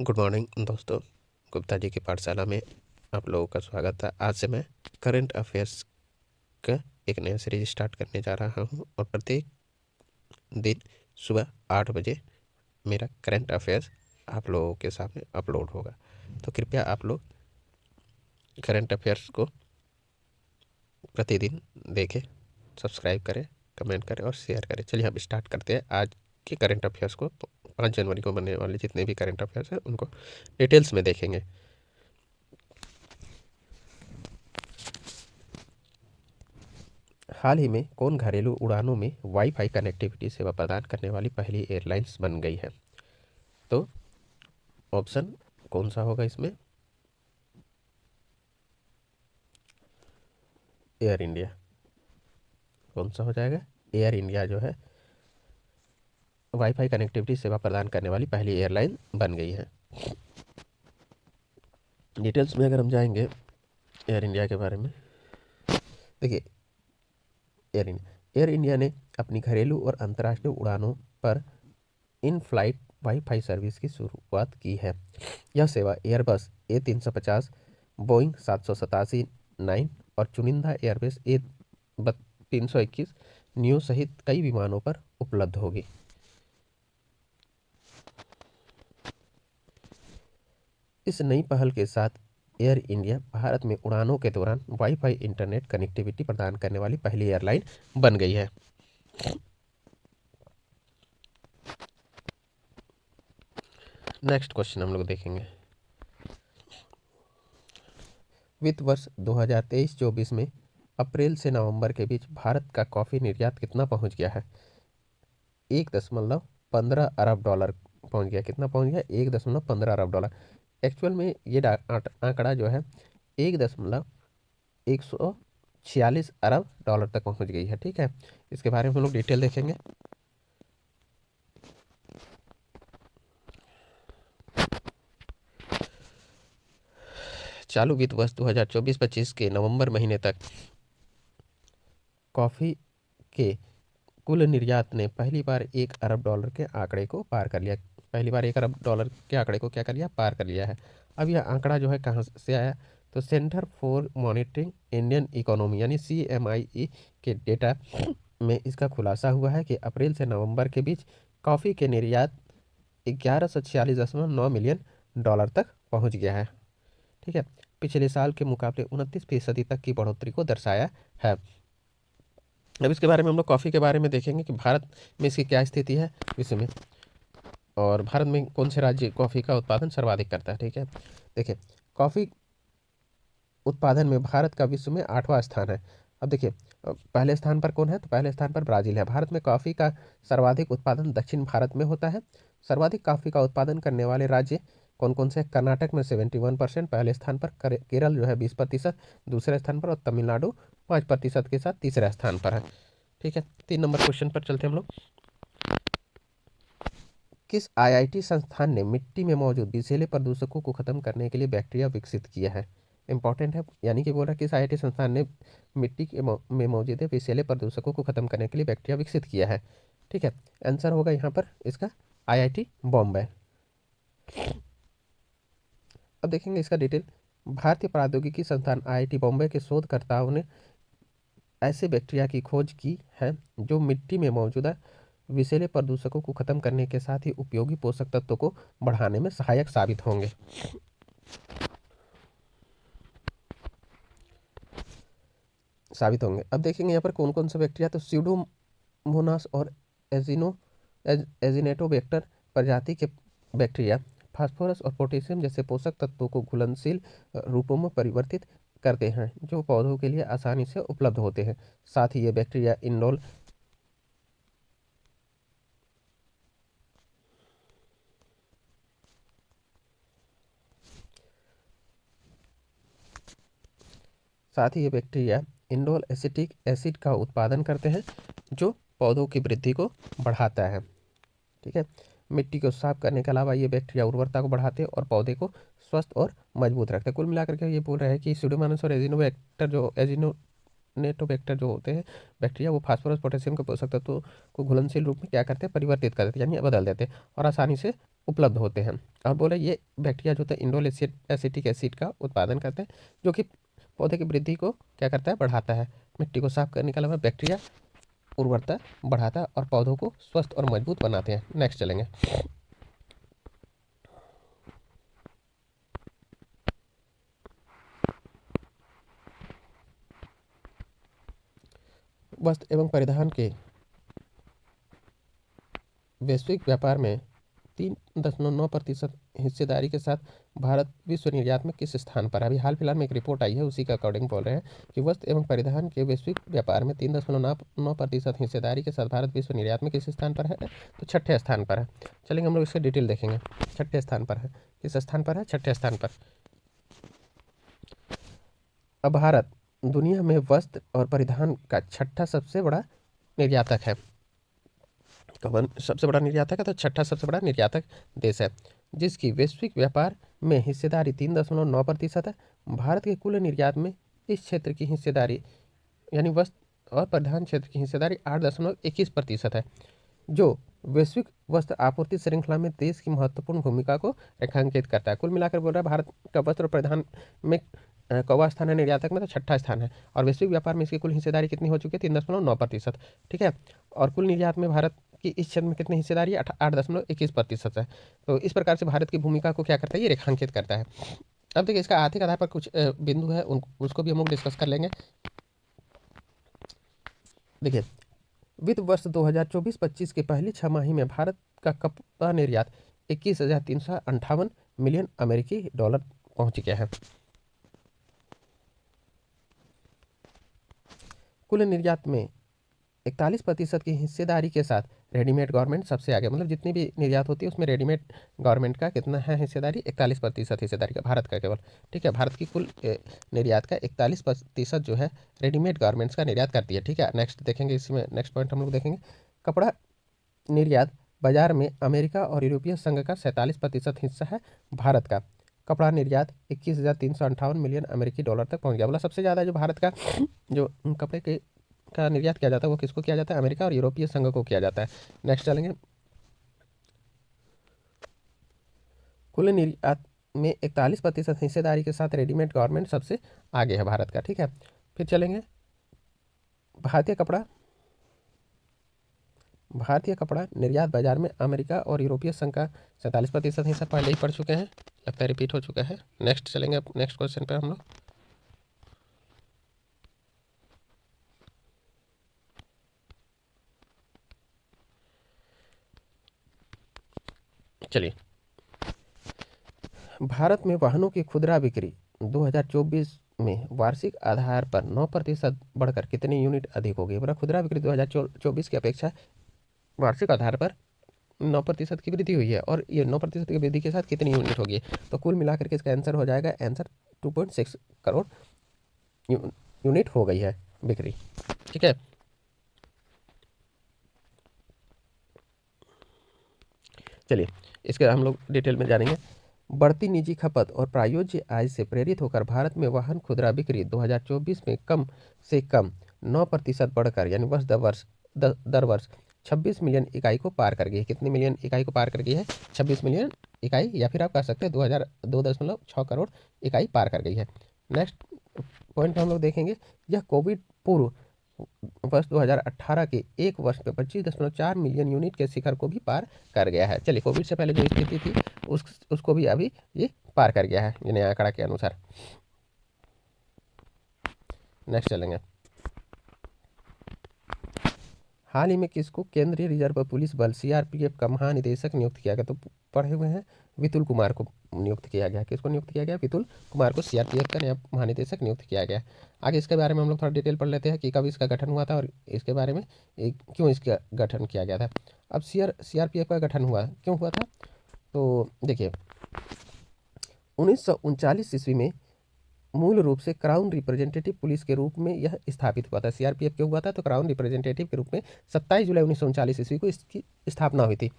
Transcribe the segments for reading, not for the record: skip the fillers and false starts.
Good morning दोस्तों, गुप्ता जी की पाठशाला में आप लोगों का स्वागत है। आज से मैं करंट अफेयर्स का एक नया सीरीज स्टार्ट करने जा रहा हूं और प्रत्येक दिन सुबह 8 बजे मेरा करंट अफेयर्स आप लोगों के सामने अपलोड होगा। तो कृपया आप लोग करंट अफेयर्स को प्रतिदिन देखें, सब्सक्राइब करें, कमेंट करें और शेयर करें। चलिए हम स्टार्ट करते हैं आज के करंट अफेयर्स को। 5 जनवरी को बनने वाले जितने भी करंट अफेयर्स हैं उनको डिटेल्स में देखेंगे। हाल ही में कौन घरेलू उड़ानों में वाईफाई कनेक्टिविटी सेवा प्रदान करने वाली पहली एयरलाइंस बन गई है? तो ऑप्शन कौन सा होगा इसमें? Air India. कौन सा हो जाएगा? एयर इंडिया जो है वाईफाई कनेक्टिविटी सेवा प्रदान करने वाली पहली एयरलाइन बन गई है। डिटेल्स में अगर हम जाएंगे एयर इंडिया के बारे में, देखिए एयर इंडिया ने अपनी घरेलू और अंतर्राष्ट्रीय उड़ानों पर इन फ्लाइट वाईफाई सर्विस की शुरुआत की है। यह सेवा एयरबस A350, बोइंग 787-9 और चुनिंदा एयरबस A321 न्यू सहित कई विमानों पर उपलब्ध होगी। इस नई पहल के साथ एयर इंडिया भारत में उड़ानों के दौरान वाईफाई इंटरनेट कनेक्टिविटी प्रदान करने वाली पहली एयरलाइन बन गई है। नेक्स्ट क्वेश्चन हम लोग देखेंगे। वित्त वर्ष 2023-24 में अप्रैल से नवंबर के बीच भारत का कॉफी निर्यात कितना पहुंच गया है? 1.15 अरब डॉलर पहुंच गया। कितना पहुंच गया? 1.15 अरब डॉलर। एक्चुअल में ये आंकड़ा जो है 1.146 अरब डॉलर तक पहुंच गई है। ठीक है, इसके बारे में हम लोग डिटेल देखेंगे। चालू वित्त वर्ष 2024-25 के नवंबर महीने तक कॉफी के कुल निर्यात ने पहली बार 1 अरब डॉलर के आंकड़े को पार कर लिया। पहली बार 1 अरब डॉलर के आंकड़े को क्या कर लिया? पार कर लिया है। अब यह आंकड़ा जो है कहाँ से आया? तो centre for monitoring Indian economy यानी CMIE के डेटा में इसका खुलासा हुआ है कि अप्रैल से नवंबर के बीच कॉफ़ी के निर्यात 1146.9 मिलियन डॉलर तक पहुंच गया है। ठीक है, पिछले साल के मुकाबले 29% तक की बढ़ोतरी को दर्शाया है। अब इसके बारे में हम लोग कॉफ़ी के बारे में देखेंगे कि भारत में इसकी क्या स्थिति है विश्व में, और भारत में कौन से राज्य कॉफ़ी का उत्पादन सर्वाधिक करता है। ठीक है, देखिए कॉफ़ी उत्पादन में भारत का विश्व में 8वां स्थान है। अब देखिए पहले स्थान पर कौन है? तो पहले स्थान पर ब्राज़ील है। भारत में कॉफ़ी का सर्वाधिक उत्पादन दक्षिण भारत में होता है। सर्वाधिक कॉफ़ी का उत्पादन करने वाले राज्य कौन कौन से? कर्नाटक में 71% पहले स्थान पर, केरल जो है 20% दूसरे स्थान पर, और तमिलनाडु 5% के साथ तीसरे स्थान पर है। ठीक है, 3 नंबर क्वेश्चन पर चलते हम लोग। किस IIT संस्थान ने मिट्टी में मौजूद विषैले प्रदूषकों को खत्म करने के लिए बैक्टीरिया विकसित किया है? इंपॉर्टेंट है, यानी कि बोल रहा है किस IIT संस्थान ने मिट्टी में मौजूद विषैले प्रदूषकों को खत्म करने के लिए बैक्टीरिया विकसित किया है? ठीक है, आंसर होगा यहाँ पर इसका IIT बॉम्बे। अब देखेंगे इसका डिटेल। भारतीय प्रौद्योगिकी संस्थान IIT बॉम्बे के शोधकर्ताओं ने ऐसे बैक्टीरिया की खोज की है जो मिट्टी में मौजूदा विषैले प्रदूषकों को खत्म करने के साथ ही उपयोगी पोषक तत्वों को बढ़ाने में सहायक साबित होंगे। अब देखेंगे यहाँ पर कौन कौन सा बैक्टीरिया। तो स्यूडोमोनास और एजिनेटोबैक्टर प्रजाति के बैक्टीरिया फास्फोरस और पोटेशियम जैसे पोषक तत्वों को घुलनशील रूपों में परिवर्तित करते हैं जो पौधों के लिए आसानी से उपलब्ध होते हैं। साथ ही ये bacteria indole indole acetic acid का उत्पादन करते हैं जो पौधों की वृद्धि को बढ़ाता है। ठीक है, मिट्टी को साफ करने के अलावा ये बैक्टीरिया उर्वरता को बढ़ाते हैं और पौधे को स्वस्थ और मजबूत रखते हैं। कुल मिलाकर के ये बोल रहे हैं कि स्यूडोमोनास और एजिनोटोबैक्टर जो होते हैं बैक्टीरिया, वो फास्फोरस पोटेशियम के पोषक तत्वों को घुलनशील रूप में क्या करते हैं? परिवर्तित कर देते हैं, यानी बदल देते हैं और आसानी से उपलब्ध होते हैं। और बोले ये बैक्टीरिया जो होता है इंडोल एसिटिक एसिड का उत्पादन करते हैं, जो कि पौधे की वृद्धि को क्या करता है, बढ़ाता है। मिट्टी को साफ करने के अलावा बैक्टीरिया उर्वरता बढ़ाता है और पौधों को स्वस्थ और मजबूत बनाते हैं। नेक्स्ट चलेंगे। वस्त्र एवं परिधान के वैश्विक व्यापार में 3.9% हिस्सेदारी के साथ भारत विश्व निर्यात में किस स्थान पर है? अभी हाल फिलहाल में एक रिपोर्ट आई है, उसी के अकॉर्डिंग बोल रहे हैं कि वस्त्र एवं परिधान के वैश्विक व्यापार में 3.9% हिस्सेदारी के साथ भारत विश्व निर्यात में किस स्थान पर है? तो छठे स्थान पर है। चलेंगे हम लोग इसके डिटेल देखेंगे। छठे स्थान पर है। किस स्थान पर है? छठे स्थान पर। अब भारत दुनिया में वस्त्र और परिधान का छठा सबसे बड़ा निर्यातक है। कौन सबसे बड़ा निर्यातक है? तो छठा सबसे बड़ा निर्यातक देश है, जिसकी वैश्विक व्यापार में हिस्सेदारी 3.9% है। भारत के कुल निर्यात में इस क्षेत्र की हिस्सेदारी यानी वस्त्र और परिधान क्षेत्र की हिस्सेदारी 8.21% है, जो वैश्विक वस्त्र आपूर्ति श्रृंखला में देश की महत्वपूर्ण भूमिका को रेखांकित करता है। कुल मिलाकर बोल रहा है भारत का वस्त्र और परिधान में कौवा स्थान है निर्यातक में? तो छठा स्थान है। और वैश्विक व्यापार में इसकी कुल हिस्सेदारी कितनी हो चुकी है? 3.9%। ठीक है। और कुल निर्यात में भारत की इस क्षेत्र में कितनी हिस्सेदारी? 8.21% है। तो इस प्रकार से भारत की भूमिका को क्या करता है? ये रेखांकित करता है। अब देखिए इसका आर्थिक आधार पर कुछ बिंदु है, उसको भी हम लोग डिस्कस कर लेंगे। देखिए वित्त वर्ष 2024-25 के पहली छमाही में भारत का कपड़ा निर्यात 21,358 मिलियन अमेरिकी डॉलर पहुंच गया है। कुल निर्यात में 41% की हिस्सेदारी के साथ रेडीमेड गारमेंट सबसे आगे, मतलब जितनी भी निर्यात होती है उसमें रेडीमेड गारमेंट का कितना है हिस्सेदारी? 41% हिस्सेदारी का भारत का केवल। ठीक है। भारत की कुल निर्यात का 41% जो है रेडीमेड गारमेंट्स का निर्यात करती है। ठीक है। नेक्स्ट देखेंगे, इसमें नेक्स्ट पॉइंट हम लोग देखेंगे। कपड़ा निर्यात बाजार में अमेरिका और यूरोपीय संघ का 47% हिस्सा है। भारत का कपड़ा निर्यात 21,358 मिलियन अमेरिकी डॉलर तक पहुंच गया। बोला सबसे ज़्यादा जो भारत का जो कपड़े के का निर्यात किया जाता है वो किसको किया जाता है? अमेरिका और यूरोपीय संघ को किया जाता है। नेक्स्ट चलेंगे। कुल निर्यात में 41% हिस्सेदारी के साथ रेडीमेड गारमेंट सबसे आगे है भारत का। ठीक है। फिर चलेंगे भारतीय कपड़ा निर्यात बाजार में अमेरिका और यूरोपीय संघ का 47% हिस्सा पहले ही पढ़ चुके हैं, लगता है रिपीट हो चुका है। नेक्स्ट चलेंगे अब नेक्स्ट क्वेश्चन पे हम लोग। चलिए, भारत में वाहनों की खुदरा बिक्री 2024 में वार्षिक आधार पर 9% बढ़कर कितने यूनिट अधिक हो गई? पूरा खुदरा बिक्री 2024 की अपेक्षा वार्षिक आधार पर 9% की वृद्धि हुई है, और ये 9% की वृद्धि के साथ कितनी यूनिट होगी? तो कुल मिलाकर के इसका आंसर हो जाएगा, आंसर 2.6 करोड़ यूनिट हो गई है बिक्री। ठीक है। चलिए इसके हम लोग डिटेल में जानेंगे। बढ़ती निजी खपत और प्रायोज्य आय से प्रेरित होकर भारत में वाहन खुदरा बिक्री 2024 में कम से कम 9% बढ़कर यानी दर वर्ष 26 मिलियन इकाई को पार कर गई है। कितनी मिलियन इकाई को पार कर गई है? 26 मिलियन इकाई, या फिर आप कह सकते हैं 2.6 करोड़ इकाई पार कर गई है। नेक्स्ट पॉइंट हम लोग देखेंगे, यह कोविड पूर्व वर्ष 2018 के एक वर्ष में 25.4 मिलियन यूनिट के शिखर को भी पार कर गया है। चलिए कोविड से पहले जो स्थिति थी उसको भी अभी ये पार कर गया है, ये नया आंकड़ा के अनुसार। नेक्स्ट चलेंगे। हाल ही में किसको केंद्रीय रिजर्व पुलिस बल सीआरपीएफ का महानिदेशक नियुक्त किया गया? तो पढ़े हुए हैं, विपुल कुमार को नियुक्त किया गया। किसको नियुक्त किया गया? विपुल कुमार को सीआरपीएफ का नया महानिदेशक नियुक्त किया गया। आगे इसके बारे में हम लोग थोड़ा डिटेल पढ़ लेते हैं कि कब इसका गठन हुआ था और इसके बारे में क्यों इसका गठन किया गया था। अब सीआरपीएफ का गठन क्यों हुआ था? तो देखिए 1939 ईस्वी में मूल रूप से क्राउन रिप्रेजेंटेटिव पुलिस के रूप में यह स्थापित हुआ था। सीआरपीएफ क्यों हुआ था? तो क्राउन रिप्रेजेंटेटिव के रूप में 27 जुलाई 1939 ईस्वी को इसकी स्थापना हुई थी।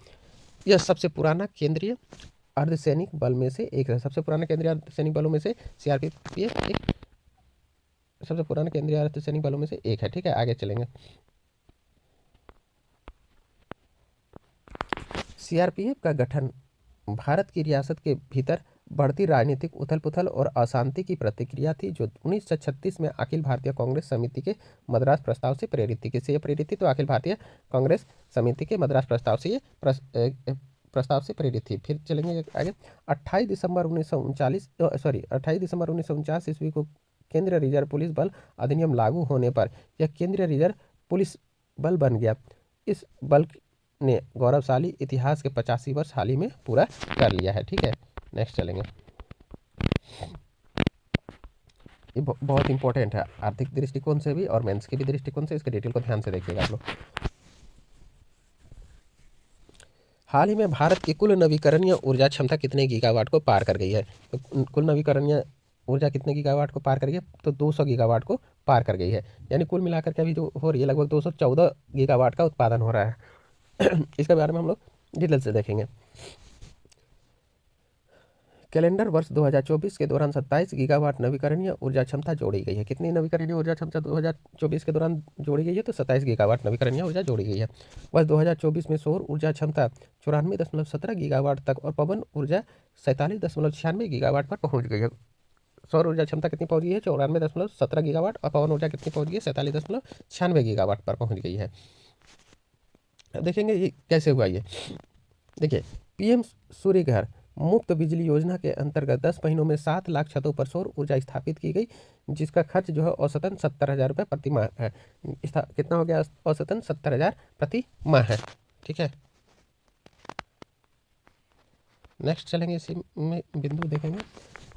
यह सबसे पुराना केंद्रीय अर्धसैनिक बल में से एक है। सबसे पुराना केंद्रीय अर्धसैनिक बलों में से सीआरपीएफ एक सबसे पुराना केंद्रीय अर्धसैनिक बलों में से एक है। ठीक है। आगे चलेंगे। सीआरपीएफ का गठन भारत की रियासत के भीतर बढ़ती राजनीतिक उथल पुथल और अशांति की प्रतिक्रिया थी, जो 1936 में अखिल भारतीय कांग्रेस समिति के मद्रास प्रस्ताव से प्रेरित थी। किससे ये प्रेरित थी? तो अखिल भारतीय कांग्रेस समिति के मद्रास प्रस्ताव से ये प्रस्ताव से प्रेरित थी। फिर चलेंगे आगे। 28 दिसंबर 1949 ईस्वी को केंद्रीय रिजर्व पुलिस बल अधिनियम लागू होने पर यह केंद्रीय रिजर्व पुलिस बल बन गया। इस बल ने गौरवशाली इतिहास के 85 वर्ष हाल ही में पूरा कर लिया है। ठीक है, नेक्स्ट चलेंगे। ये बहुत इंपॉर्टेंट है आर्थिक दृष्टिकोण से भी और मेंस के भी दृष्टिकोण से। इसके डिटेल को ध्यान से देखिएगा आप लोग। हाल ही में भारत की कुल नवीकरणीय ऊर्जा क्षमता कितने गीगावाट को पार कर गई है? तो कुल नवीकरणीय ऊर्जा कितने गीगावाट को पार कर गई है? तो 200 गीगावाट को पार कर गई है। यानी कुल मिलाकर के अभी जो हो रही है लगभग 214 गीगावाट का उत्पादन हो रहा है। इसके बारे में हम लोग डिटेल से देखेंगे। कैलेंडर वर्ष 2024 के दौरान 27 गीगावाट नवीकरणीय ऊर्जा क्षमता जोड़ी गई है। कितनी नवीकरणीय ऊर्जा क्षमता 2024 के दौरान जोड़ी गई है? तो 27 गीगावाट नवीकरणीय ऊर्जा जोड़ी गई है। वर्ष 2024 में सौर ऊर्जा क्षमता 94.17 गीगावाट तक और पवन ऊर्जा 47.96 गीगावाट पर पहुंच गई है। सौर ऊर्जा क्षमता कितनी पहुंच गई है? 94.17 गीगावाट और पवन ऊर्जा कितनी पहुंच गई है? 47.96 गीगावाट पर पहुंच गई है। अब देखेंगे ये कैसे हुआ। ये देखिए, पीएम सूर्य घर मुफ्त बिजली योजना के अंतर्गत 10 महीनों में 7 लाख छतों पर सौर ऊर्जा स्थापित की गई, जिसका खर्च जो है औसतन 70,000 रुपये प्रति माह है। कितना हो गया? औसतन 70,000 प्रति माह है। ठीक है, नेक्स्ट चलेंगे। इसी में बिंदु देखेंगे।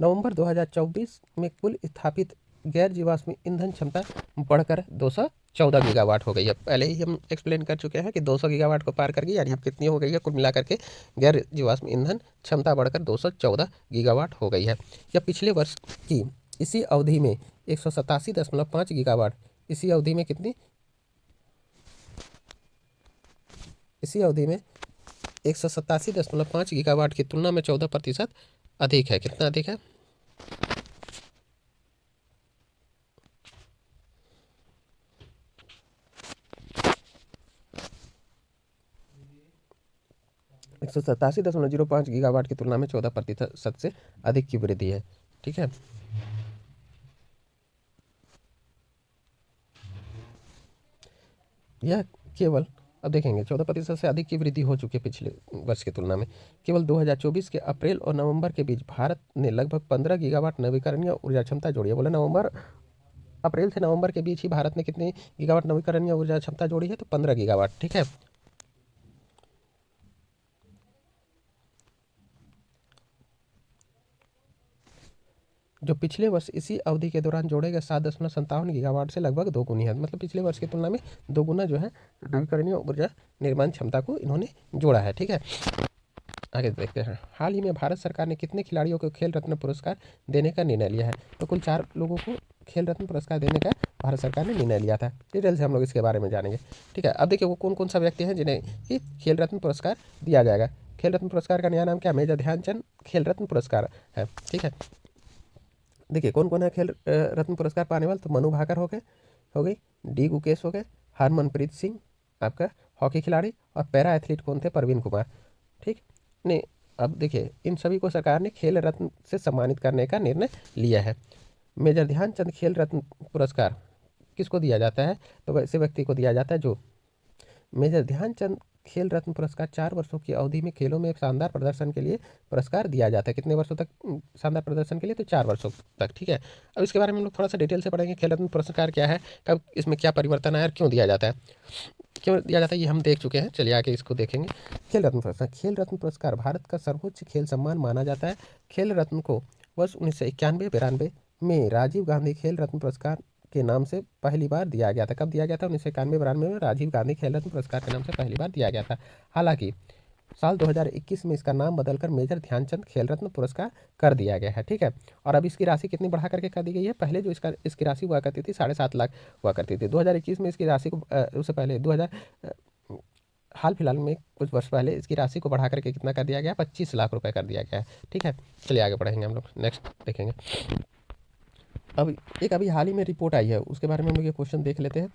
नवंबर 2024 में कुल स्थापित गैर जीवाश्म ईंधन क्षमता बढ़कर 214 गीगावाट हो गई है। पहले ही हम एक्सप्लेन कर चुके हैं कि 200 गीगावाट को पार कर गई, यानी अब कितनी हो गई है? कुल मिलाकर के गैर जीवाश्म ईंधन क्षमता बढ़कर 214 गीगावाट हो गई है। यह पिछले वर्ष की इसी अवधि में 187.5 गीगावाट, इसी अवधि में कितनी? इसी अवधि में 187.5 गीगावाट की तुलना में 14% अधिक है। कितना अधिक है? 187.05 गीगावाट की तुलना में 14% से अधिक की वृद्धि है। ठीक है, यह केवल, अब देखेंगे 14% से अधिक की वृद्धि हो चुकी है पिछले वर्ष की तुलना में। केवल 2024 के अप्रैल और नवंबर के बीच भारत ने लगभग 15 गीगावाट नवीकरणीय ऊर्जा क्षमता जोड़ी है। बोला अप्रैल से नवंबर के बीच ही भारत ने कितनी गीगावाट नवीकरणीय ऊर्जा क्षमता जोड़ी है? तो 15 गीगावाट। ठीक है, जो पिछले वर्ष इसी अवधि के दौरान जोड़े गए 7.57 गीगावाट से लगभग दोगुनी है। मतलब पिछले वर्ष की तुलना में दोगुना जो है नवीकरणीय ऊर्जा निर्माण क्षमता को इन्होंने जोड़ा है। ठीक है, आगे देखते हैं। हाल ही में भारत सरकार ने कितने खिलाड़ियों को खेल रत्न पुरस्कार देने का निर्णय लिया है? तो कुल 4 लोगों को खेल रत्न पुरस्कार देने का भारत सरकार ने निर्णय लिया था। डिटेल से हम लोग इसके बारे में जानेंगे। ठीक है, अब देखिए वो कौन कौन सा व्यक्ति हैं जिन्हें कि खेल रत्न पुरस्कार दिया जाएगा। खेल रत्न पुरस्कार का नया नाम क्या? मेजर ध्यानचंद खेल रत्न पुरस्कार है। ठीक है, देखिए कौन कौन है खेल रत्न पुरस्कार पाने वाले? तो मनु भाकर हो गई, डी गुकेश हो गए, हरमनप्रीत सिंह आपका हॉकी खिलाड़ी, और पैरा एथलीट कौन थे? प्रवीण कुमार। ठीक ने, अब देखिए इन सभी को सरकार ने खेल रत्न से सम्मानित करने का निर्णय लिया है। मेजर ध्यानचंद खेल रत्न पुरस्कार किसको दिया जाता है? तो वैसे व्यक्ति को दिया जाता है जो मेजर ध्यानचंद खेल रत्न पुरस्कार 4 वर्षों की अवधि में खेलों में शानदार प्रदर्शन के लिए पुरस्कार दिया जाता है। कितने वर्षों तक शानदार प्रदर्शन के लिए? तो 4 वर्षों तक। ठीक है, अब इसके बारे में हम लोग थोड़ा सा डिटेल से पढ़ेंगे। खेल रत्न पुरस्कार क्या है, कब इसमें क्या परिवर्तन आया और क्यों दिया जाता है? क्यों दिया जाता है ये हम देख चुके हैं, चलिए आगे इसको देखेंगे। खेल रत्न पुरस्कार, खेल रत्न पुरस्कार भारत का सर्वोच्च खेल सम्मान माना जाता है। खेल रत्न को वर्ष 1991-92 में राजीव गांधी खेल रत्न पुरस्कार के नाम से पहली बार दिया गया था। कब दिया गया था? 1991-92 में राजीव गांधी खेल रत्न पुरस्कार के नाम से पहली बार दिया गया था। हालांकि साल 2021 में इसका नाम बदलकर मेजर ध्यानचंद खेल रत्न पुरस्कार कर दिया गया है। ठीक है, और अब इसकी राशि कितनी बढ़ा करके कर दी गई है? पहले जो इसकी राशि हुआ करती थी 7.5 लाख हुआ करती थी। 2021 में इसकी राशि को उससे पहले 2000 हाल फिलहाल में कुछ वर्ष पहले इसकी राशि को बढ़ा करके कितना कर दिया गया? 25 लाख रुपए कर दिया गया है। ठीक है, चलिए आगे बढ़ेंगे हम लोग, नेक्स्ट देखेंगे। अब एक अभी हाल ही में रिपोर्ट आई है, उसके बारे में हम लोग ये क्वेश्चन देख लेते हैं।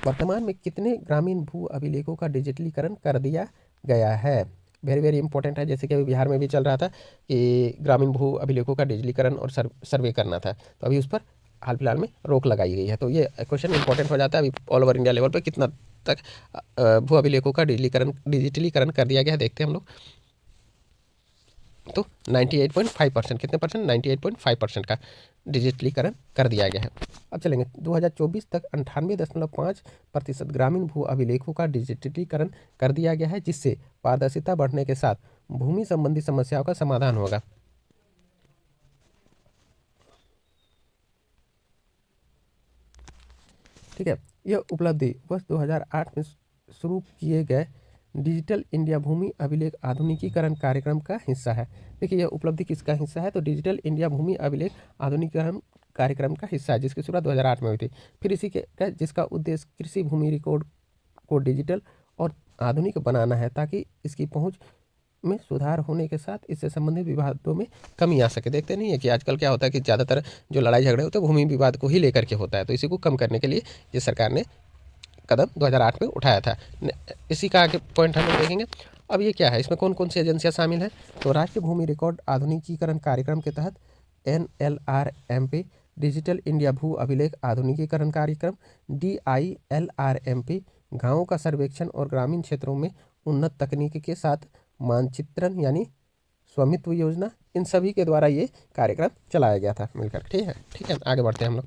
वर्तमान में कितने ग्रामीण भू अभिलेखों का डिजिटलीकरण कर दिया गया है? वेरी वेरी इंपॉर्टेंट है। जैसे कि अभी बिहार में भी चल रहा था कि ग्रामीण भू अभिलेखों का डिजिटलीकरण और सर्वे करना था, तो अभी उस पर हाल फिलहाल में रोक लगाई गई है। तो ये क्वेश्चन इंपॉर्टेंट हो जाता है अभी ऑल ओवर इंडिया लेवल पर कितना तक भू अभिलेखों का डिजिटलीकरण कर दिया गया है, देखते हैं हम लोग। तो 98.5%, कितने परसेंट? 98.5% का डिजिटलीकरण कर दिया गया है। अब चलेंगे 2024 तक 98.5% ग्रामीण भू अभिलेखों का डिजिटलीकरण कर दिया गया है, जिससे पारदर्शिता बढ़ने के साथ भूमि संबंधी समस्याओं का समाधान होगा। ठीक है, यह उपलब्धि वर्ष 2008 में शुरू किए गए डिजिटल इंडिया भूमि अभिलेख आधुनिकीकरण कार्यक्रम का हिस्सा है। देखिए, यह उपलब्धि किसका हिस्सा है? तो डिजिटल इंडिया भूमि अभिलेख आधुनिकीकरण कार्यक्रम का हिस्सा है, जिसकी शुरुआत 2008 में हुई थी। फिर इसी के जिसका उद्देश्य कृषि भूमि रिकॉर्ड को डिजिटल और आधुनिक बनाना है, ताकि इसकी पहुंच में सुधार होने के साथ इससे संबंधित विवादों में कमी आ सके। देखते नहीं है कि आजकल क्या होता है कि ज़्यादातर जो लड़ाई झगड़े होते हैं भूमि विवाद को ही लेकर के होता है, तो इसी को कम करने के लिए ये सरकार ने कदम 2008 में उठाया था। इसी का आगे पॉइंट हम लोग देखेंगे। अब ये क्या है, इसमें कौन कौन सी एजेंसियाँ शामिल हैं? तो राष्ट्रीय भूमि रिकॉर्ड आधुनिकीकरण कार्यक्रम के तहत NLRMP डिजिटल इंडिया भू अभिलेख आधुनिकीकरण कार्यक्रम, DILRMP गाँवों का सर्वेक्षण और ग्रामीण क्षेत्रों में उन्नत तकनीक के साथ मानचित्रण यानी स्वामित्व योजना, इन सभी के द्वारा ये कार्यक्रम चलाया गया था मिलकर। ठीक है, आगे बढ़ते हैं हम लोग।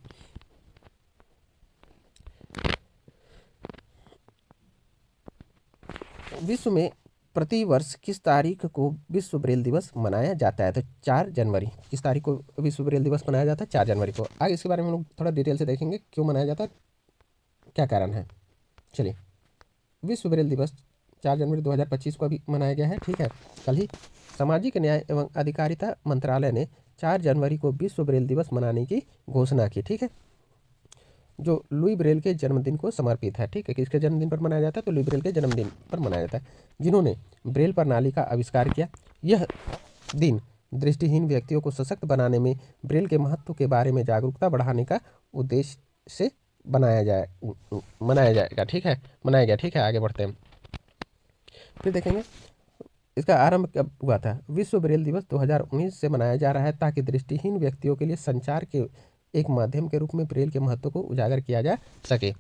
विश्व में प्रति वर्ष किस तारीख को विश्व ब्रेल दिवस मनाया जाता है? तो 4 जनवरी। किस तारीख को विश्व ब्रेल दिवस मनाया जाता है? 4 जनवरी को। आगे इसके बारे में हम लोग थोड़ा डिटेल से देखेंगे, क्यों मनाया जाता है, क्या कारण है। चलिए, विश्व ब्रेल दिवस 4 जनवरी 2025 को अभी मनाया गया है। ठीक है, कल ही सामाजिक न्याय एवं अधिकारिता मंत्रालय ने 4 जनवरी को विश्व ब्रेल दिवस मनाने की घोषणा की। ठीक है, जो लुई ब्रेल के जन्मदिन को समर्पित है। ठीक है, किसके जन्मदिन पर मनाया जाता है? तो लुई ब्रेल के जन्मदिन पर मनाया जाता है, जिन्होंने ब्रेल प्रणाली का आविष्कार किया। यह दिन दृष्टिहीन व्यक्तियों को सशक्त बनाने में ब्रेल के महत्व के बारे में जागरूकता बढ़ाने का उद्देश्य से मनाया जाएगा। ठीक है, मनाया गया। ठीक है, आगे बढ़ते हैं। फिर देखेंगे इसका आरंभ कब हुआ था। विश्व ब्रेल दिवस 2019 से मनाया जा रहा है, ताकि दृष्टिहीन व्यक्तियों के लिए संचार के एक माध्यम के रूप में ब्रेल के महत्व को उजागर किया जा सके।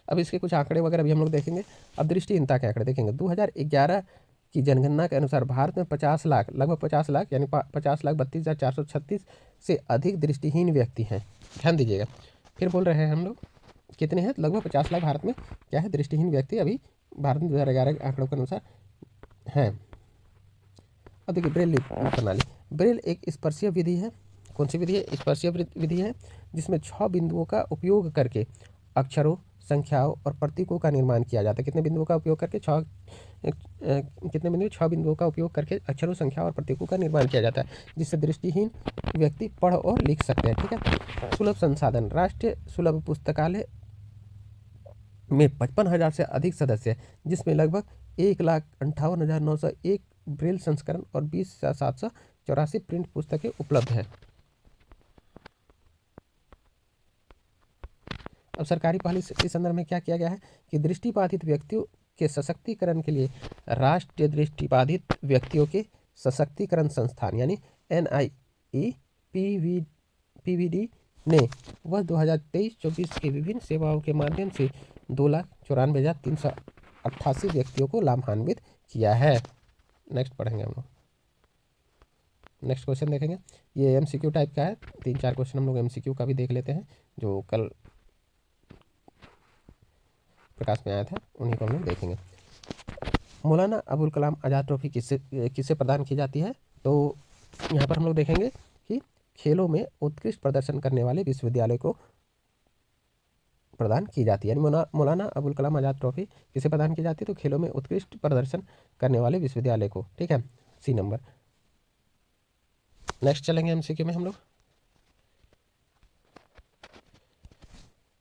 अब इसके कुछ आंकड़े वगैरह भी हम लोग देखेंगे। अब दृष्टिहीनता के आंकड़े देखेंगे। 2011 की जनगणना के अनुसार भारत में 50 लाख, लगभग 50 लाख यानी 50,32,436 से अधिक दृष्टिहीन व्यक्ति हैं। ध्यान दीजिएगा, फिर बोल रहे हैं हम लोग कितने हैं? लगभग 50 लाख भारत में क्या है? दृष्टिहीन व्यक्ति अभी भारत में 2011 के आंकड़ों के अनुसार हैं। अब देखिए, ब्रेल प्रणाली। ब्रेल एक स्पर्शीय विधि है। कौन सी विधि है? स्पर्शीय विधि है, जिसमें 6 बिंदुओं का उपयोग करके अक्षरों, संख्याओं और प्रतीकों का निर्माण किया जाता है। कितने बिंदुओं का उपयोग करके? 6 बिंदुओं का उपयोग करके अक्षरों, संख्या और प्रतीकों का निर्माण किया जाता है, जिससे दृष्टिहीन व्यक्ति पढ़ और लिख सकते हैं। ठीक है, सुलभ संसाधन। राष्ट्रीय सुलभ पुस्तकालय में 55,000 से अधिक सदस्य हैं, जिसमें लगभग 1,58,901 ब्रेल संस्करण और 20,784 प्रिंट पुस्तकें उपलब्ध हैं। अब सरकारी पहल इस संदर्भ में क्या किया गया है कि दृष्टिबाधित व्यक्तियों के सशक्तिकरण के लिए राष्ट्रीय दृष्टिबाधित व्यक्तियों के सशक्तिकरण संस्थान यानी NIEPVD ने वर्ष 2023-24 की विभिन्न सेवाओं के माध्यम से 2,94,388 व्यक्तियों को लाभान्वित किया है। नेक्स्ट पढ़ेंगे हम लोग। नेक्स्ट क्वेश्चन देखेंगे, ये MCQ टाइप का है। 3-4 क्वेश्चन हम लोग MCQ का भी देख लेते हैं, जो कल प्रकाश में आया था, उन्हीं को हम लोग देखेंगे। मौलाना अबुल कलाम आज़ाद ट्रॉफी किससे प्रदान की जाती है? तो यहाँ पर हम लोग देखेंगे कि खेलों में उत्कृष्ट प्रदर्शन करने वाले विश्वविद्यालय को प्रदान की जाती है। यानी मौलाना अबुल कलाम आज़ाद ट्रॉफी किसे प्रदान की जाती है? तो खेलों में उत्कृष्ट प्रदर्शन करने वाले विश्वविद्यालय को। ठीक है, C नंबर। नेक्स्ट चलेंगे MCQ में हम लोग।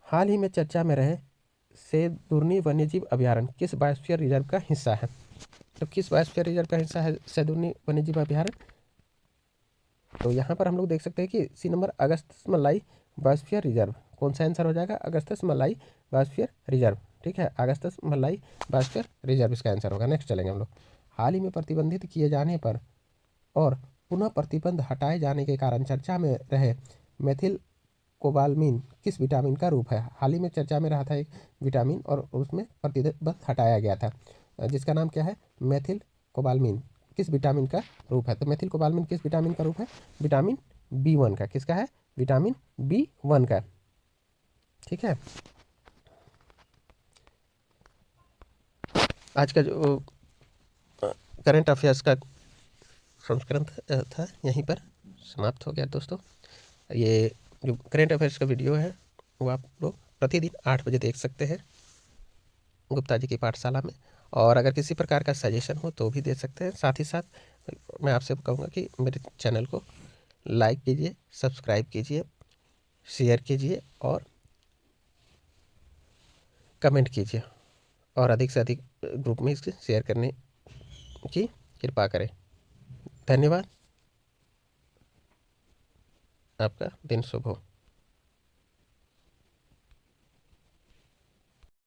हाल ही में चर्चा में रहे सैदुर्नी वन्यजीव अभयारण्य किस बायोस्फीयर रिजर्व का हिस्सा है? तो किस बायोस्फीयर रिजर्व का हिस्सा है सैदुर्नी वन्यजीव अभयारण्य? तो यहाँ पर हम लोग देख सकते हैं कि C नंबर अगस्त्यस मलाई बायोस्फीयर रिजर्व। कौन सा आंसर हो जाएगा? अगस्त्यस मलाई बायोस्फीयर रिजर्व। ठीक ठीक है, अगस्तस मलाई भास्कर रिजर्व इसका आंसर होगा। नेक्स्ट चलेंगे हम लोग। हाल ही में प्रतिबंधित किए जाने पर और पुनः प्रतिबंध हटाए जाने के कारण चर्चा में रहे मेथिल कोबालमिन किस विटामिन का रूप है? हाल ही में चर्चा में रहा था एक विटामिन और उसमें प्रतिबंध हटाया गया था, जिसका नाम क्या है? मेथिल कोबालमिन किस विटामिन का रूप है? तो मेथिल कोबालमिन किस विटामिन का रूप है? विटामिन B1 का। किसका है? विटामिन B1 का। ठीक है, आज का जो करंट अफेयर्स का संस्करण था यहीं पर समाप्त हो गया दोस्तों। ये जो करंट अफेयर्स का वीडियो है वो आप लोग प्रतिदिन 8 बजे देख सकते हैं गुप्ता जी की पाठशाला में, और अगर किसी प्रकार का सजेशन हो तो भी दे सकते हैं। साथ ही साथ मैं आपसे कहूँगा कि मेरे चैनल को लाइक कीजिए, सब्सक्राइब कीजिए, शेयर कीजिए और कमेंट कीजिए, और अधिक से अधिक ग्रुप में इसके शेयर करने की कृपा करें। धन्यवाद। आपका दिन शुभ हो।